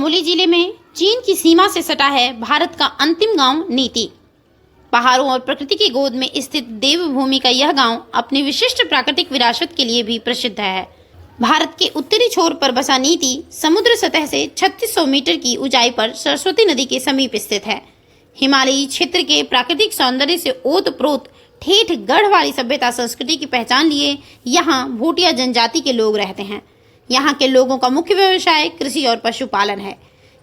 चमोली जिले में चीन की सीमा से सटा है भारत का अंतिम गांव नीति। पहाड़ों और प्रकृति की गोद में स्थित देवभूमि का यह गांव अपनी विशिष्ट प्राकृतिक विरासत के लिए भी प्रसिद्ध है। भारत के उत्तरी छोर पर बसा नीति समुद्र सतह से 3600 मीटर की ऊंचाई पर सरस्वती नदी के समीप स्थित है। हिमालयी क्षेत्र के प्राकृतिक सौंदर्य से ओतप्रोत ठेठ गढ़वाली सभ्यता संस्कृति की पहचान लिए यहाँ भूटिया जनजाति के लोग रहते हैं। यहाँ के लोगों का मुख्य व्यवसाय कृषि और पशुपालन है।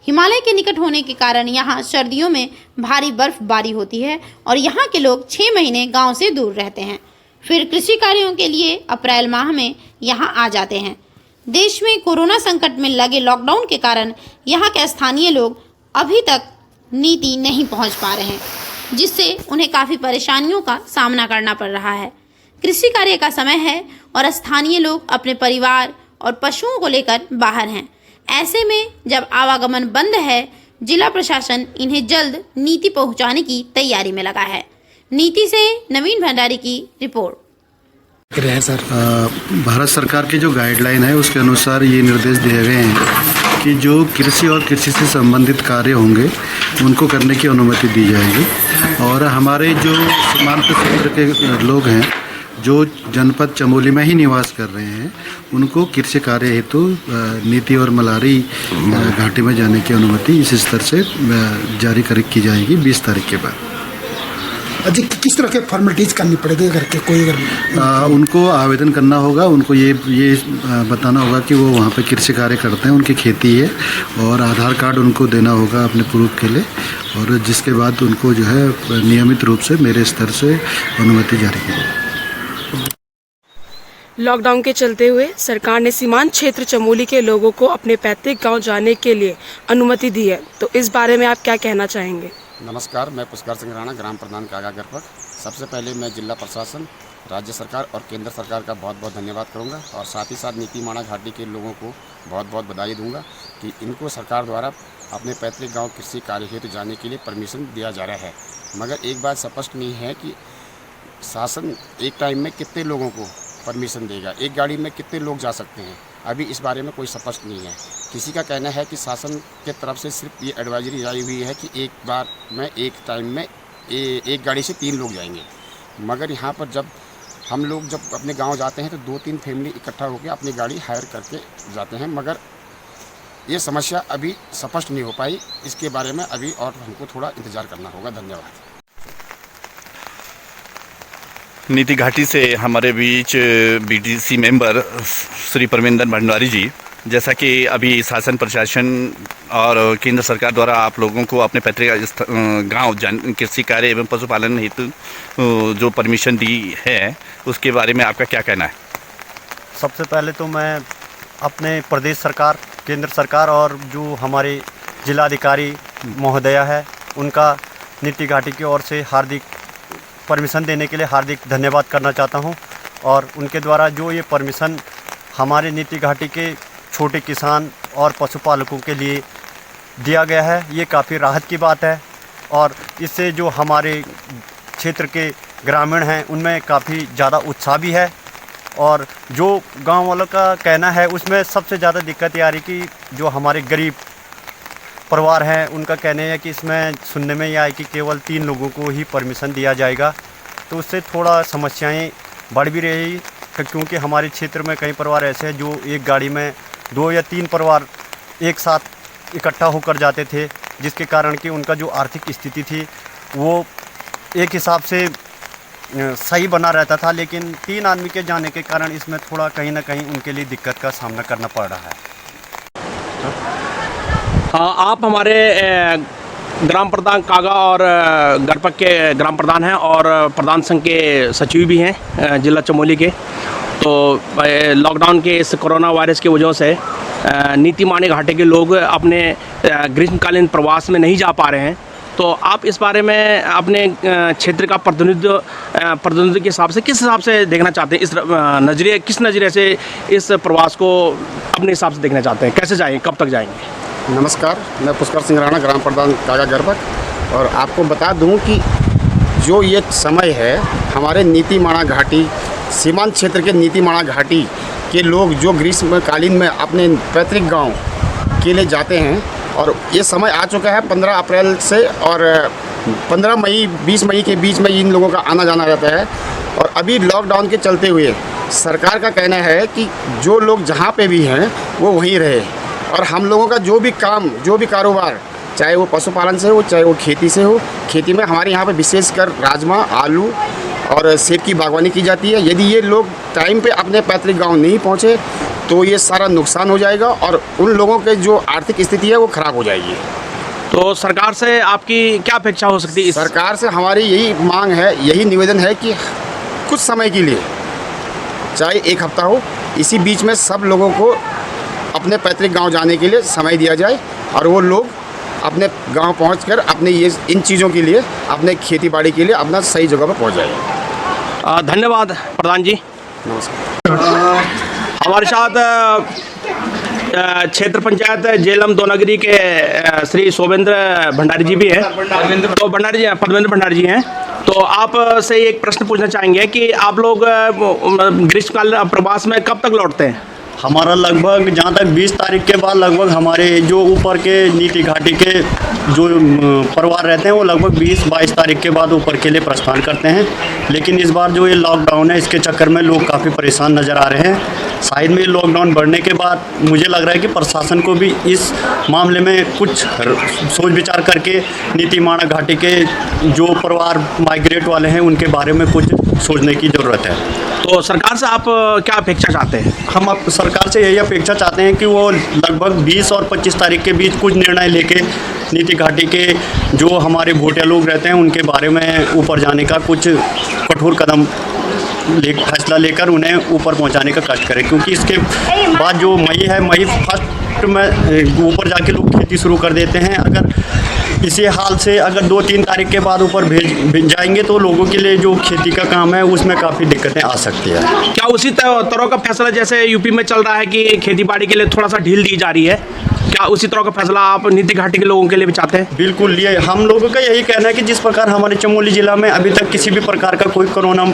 हिमालय के निकट होने के कारण यहाँ सर्दियों में भारी बर्फबारी होती है और यहाँ के लोग 6 महीने गांव से दूर रहते हैं, फिर कृषि कार्यों के लिए अप्रैल माह में यहाँ आ जाते हैं। देश में कोरोना संकट में लगे लॉकडाउन के कारण यहाँ के स्थानीय लोग अभी तक नीति नहीं पहुँच पा रहे हैं, जिससे उन्हें काफ़ी परेशानियों का सामना करना पड़ रहा है। कृषि कार्य का समय है और स्थानीय लोग अपने परिवार और पशुओं को लेकर बाहर हैं। ऐसे में जब आवागमन बंद है, जिला प्रशासन इन्हें जल्द नीति पहुंचाने की तैयारी में लगा है। नीति से नवीन भंडारी की रिपोर्ट। सर, भारत सरकार की जो गाइडलाइन है उसके अनुसार ये निर्देश दिए गए हैं कि जो कृषि और कृषि से संबंधित कार्य होंगे उनको करने की अनुमति दी जाएगी। और हमारे जो सीमांत क्षेत्र के लोग हैं जो जनपद चमोली में ही निवास कर रहे हैं, उनको कृषि कार्य हेतु नीति और मलारी घाटी में जाने की अनुमति इस स्तर से जारी की जाएगी 20 तारीख के बाद। अजी किस तरह के फॉर्मेलिटीज़ करनी पड़ेगी घर के कोई अगर उनको आवेदन करना होगा, उनको ये बताना होगा कि वो वहाँ पे कृषि कार्य करते हैं, उनकी खेती है, और आधार कार्ड उनको देना होगा अपने प्रूफ के लिए, और जिसके बाद उनको जो है नियमित रूप से मेरे स्तर से अनुमति जारी की जाएगी। लॉकडाउन के चलते हुए सरकार ने सीमांत क्षेत्र चमोली के लोगों को अपने पैतृक गांव जाने के लिए अनुमति दी है, तो इस बारे में आप क्या कहना चाहेंगे? नमस्कार, मैं पुष्कर सिंह राणा, ग्राम प्रधान कागा गरपक। सबसे पहले मैं जिला प्रशासन, राज्य सरकार और केंद्र सरकार का बहुत बहुत धन्यवाद करूंगा, और साथ ही साथ नीति माणा घाटी के लोगों को बहुत बहुत बधाई दूंगा कि इनको सरकार द्वारा अपने पैतृक गाँव कृषि कार्य हेतु जाने के लिए परमिशन दिया जा रहा है। मगर एक बात स्पष्ट नहीं है कि शासन एक टाइम में कितने लोगों को परमिशन देगा, एक गाड़ी में कितने लोग जा सकते हैं, अभी इस बारे में कोई स्पष्ट नहीं है। किसी का कहना है कि शासन के तरफ से सिर्फ ये एडवाइजरी आई हुई है कि एक बार में एक टाइम में एक गाड़ी से 3 लोग जाएंगे। मगर यहाँ पर जब हम लोग जब अपने गांव जाते हैं तो 2-3 फैमिली इकट्ठा होकर अपनी गाड़ी हायर करके जाते हैं, मगर ये समस्या अभी स्पष्ट नहीं हो पाई। इसके बारे में अभी और हमको थोड़ा इंतज़ार करना होगा। धन्यवाद। नीति घाटी से हमारे बीच बीटीसी मेंबर श्री परमेंद्र भंडारी जी, जैसा कि अभी शासन प्रशासन और केंद्र सरकार द्वारा आप लोगों को अपने पैतृक गांव कृषि कार्य एवं पशुपालन हेतु जो परमिशन दी है, उसके बारे में आपका क्या कहना है? सबसे पहले तो मैं अपने प्रदेश सरकार, केंद्र सरकार और जो हमारे जिलाधिकारी महोदया है, उनका नीति घाटी की ओर से हार्दिक परमिशन देने के लिए हार्दिक धन्यवाद करना चाहता हूं। और उनके द्वारा जो ये परमिशन हमारे नीति घाटी के छोटे किसान और पशुपालकों के लिए दिया गया है, ये काफ़ी राहत की बात है। और इससे जो हमारे क्षेत्र के ग्रामीण हैं उनमें काफ़ी ज़्यादा उत्साह भी है। और जो गांव वालों का कहना है उसमें सबसे ज़्यादा दिक्कत ये आ रही कि जो हमारे गरीब परिवार हैं उनका कहना है कि इसमें सुनने में ये आए कि केवल 3 लोगों को ही परमिशन दिया जाएगा, तो उससे थोड़ा समस्याएं बढ़ भी रही, क्योंकि हमारे क्षेत्र में कई परिवार ऐसे हैं जो एक गाड़ी में 2 या 3 परिवार एक साथ इकट्ठा होकर जाते थे, जिसके कारण कि उनका जो आर्थिक स्थिति थी वो एक हिसाब से सही बना रहता था, लेकिन 3 आदमी के जाने के कारण इसमें थोड़ा कहीं ना कहीं उनके लिए दिक्कत का सामना करना पड़ रहा है। आप हमारे ग्राम प्रधान कागा और गरपक के ग्राम प्रधान हैं और प्रधान संघ के सचिव भी हैं जिला चमोली के। तो लॉकडाउन के इस कोरोना वायरस की वजह से नीति माने घाटी के लोग अपने ग्रीष्मकालीन प्रवास में नहीं जा पा रहे हैं, तो आप इस बारे में अपने क्षेत्र का प्रतिनिधित्व के हिसाब से किस हिसाब से देखना चाहते हैं? किस नज़रिए से इस प्रवास को अपने हिसाब से देखना चाहते हैं? कैसे जाएंगे, कब तक जाएंगे? नमस्कार, मैं पुष्कर सिंह राणा, ग्राम प्रधान कागा गरपक। और आपको बता दूं कि जो ये समय है, हमारे नीति माणा घाटी, सीमांत क्षेत्र के नीति माणा घाटी के लोग जो ग्रीष्मकालीन में अपने पैतृक गांव के लिए जाते हैं, और ये समय आ चुका है 15 अप्रैल से, और 15 मई 20 मई के बीच में इन लोगों का आना जाना रहता है। और अभी लॉकडाउन के चलते हुए सरकार का कहना है कि जो लोग जहाँ पे भी हैं वो वहीं रहे, और हम लोगों का जो भी काम, जो भी कारोबार, चाहे वो पशुपालन से हो, चाहे वो खेती से हो, खेती में हमारे यहाँ पे विशेषकर राजमा, आलू और सेब की बागवानी की जाती है। यदि ये लोग टाइम पे अपने पैतृक गांव नहीं पहुँचे तो ये सारा नुकसान हो जाएगा और उन लोगों के जो आर्थिक स्थिति है वो ख़राब हो जाएगी। तो सरकार से आपकी क्या अपेक्षा हो सकती है? सरकार से हमारी यही मांग है, यही निवेदन है कि कुछ समय के लिए, चाहे 1 हफ्ता हो, इसी बीच में सब लोगों को अपने पैतृक गांव जाने के लिए समय दिया जाए और वो लोग अपने गांव पहुंचकर अपने ये इन चीज़ों के लिए, अपने खेती बाड़ी के लिए अपना सही जगह पर पहुंच जाए। धन्यवाद प्रधान जी। नमस्कार। हमारे साथ क्षेत्र पंचायत जेलम दोनागिरी के श्री शोभेंद्र भंडारी जी भी हैं। तो पद्मेंद्र भंडारी जी हैं। तो आप से एक प्रश्न पूछना चाहेंगे कि आप लोग ग्रीष्मकाल प्रवास में कब तक लौटते हैं? हमारा लगभग जहाँ तक 20 तारीख के बाद लगभग हमारे जो ऊपर के नीति घाटी के जो परिवार रहते हैं वो लगभग 20-22 तारीख के बाद ऊपर के लिए प्रस्थान करते हैं। लेकिन इस बार जो ये लॉकडाउन है इसके चक्कर में लोग काफ़ी परेशान नज़र आ रहे हैं। शायद में लॉकडाउन बढ़ने के बाद मुझे लग रहा है कि प्रशासन को भी इस मामले में कुछ सोच विचार करके नीतीमाणा घाटी के जो परिवार माइग्रेट वाले हैं उनके बारे में कुछ सोचने की ज़रूरत है। तो सरकार से आप क्या अपेक्षा चाहते हैं? हम अब सरकार से यही अपेक्षा चाहते हैं कि वो लगभग 20 और 25 तारीख के बीच कुछ निर्णय लेके नीति घाटी के जो हमारे भोटिया लोग रहते हैं उनके बारे में ऊपर जाने का कुछ कठोर कदम फैसला लेकर उन्हें ऊपर पहुंचाने का कष्ट करें, क्योंकि इसके बाद जो मई है, मई फर्स्ट में ऊपर जाके लोग खेती शुरू कर देते हैं। अगर इसी हाल से अगर 2-3 तारीख के बाद ऊपर भेज जाएंगे तो लोगों के लिए जो खेती का काम है उसमें काफ़ी दिक्कतें आ सकती है। क्या उसी तरह का फैसला जैसे यूपी में चल रहा है कि खेती बाड़ी के लिए थोड़ा सा ढील दी जा रही है, क्या उसी तरह का फैसला आप नीति घाटी के लोगों के लिए भी चाहते हैं? बिल्कुल, ये हम लोगों का यही कहना है कि जिस प्रकार हमारे चमोली ज़िला में अभी तक किसी भी प्रकार का कोई कोरोना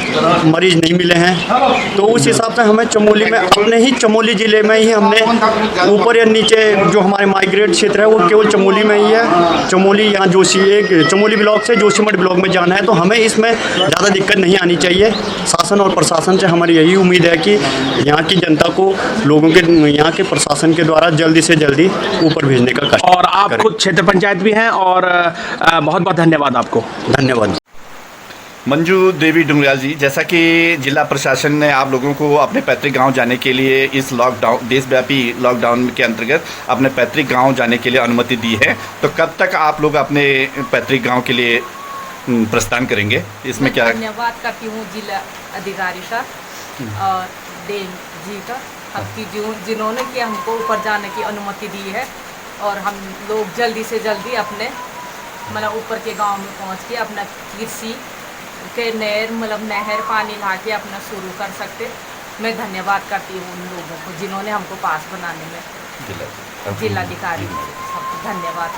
मरीज नहीं मिले हैं, तो उस हिसाब से हमें चमोली में अपने ही चमोली ज़िले में ही हमने ऊपर या नीचे जो हमारे माइग्रेट क्षेत्र है वो केवल चमोली में ही है। चमोली यहाँ चमोली ब्लॉक से जोशीमठ ब्लॉक में जाना है, तो हमें इसमें ज़्यादा दिक्कत नहीं आनी चाहिए। शासन और प्रशासन से हमारी यही उम्मीद है कि यहाँ की जनता को लोगों के यहाँ के प्रशासन के द्वारा जल्दी से जल्दी ऊपर भेजने का कष्ट और आप करें। खुद क्षेत्र पंचायत भी हैं और बहुत बहुत धन्यवाद आपको। धन्यवाद। मंजू देवी डुंगरियाल जी, जैसा कि जिला प्रशासन ने आप लोगों को अपने पैतृक गांव जाने के लिए इस लॉकडाउन, देशव्यापी लॉकडाउन के अंतर्गत अपने पैतृक गांव जाने के लिए अनुमति दी है, तो कब तक आप लोग अपने पैतृक गांव के लिए प्रस्थान करेंगे? इसमें क्या धन्यवाद करती हूँ जिला अधिकारी साहब और देव जी का, आपकी जिन्होंने कि हमको ऊपर जाने की अनुमति दी है और हम लोग जल्दी से जल्दी अपने मतलब ऊपर के गांव में पहुंच के अपना कृषि के नहर पानी ला के अपना शुरू कर सकते। मैं धन्यवाद करती हूँ उन लोगों को जिन्होंने हमको पास बनाने में, जिलाधिकारी सबको धन्यवाद।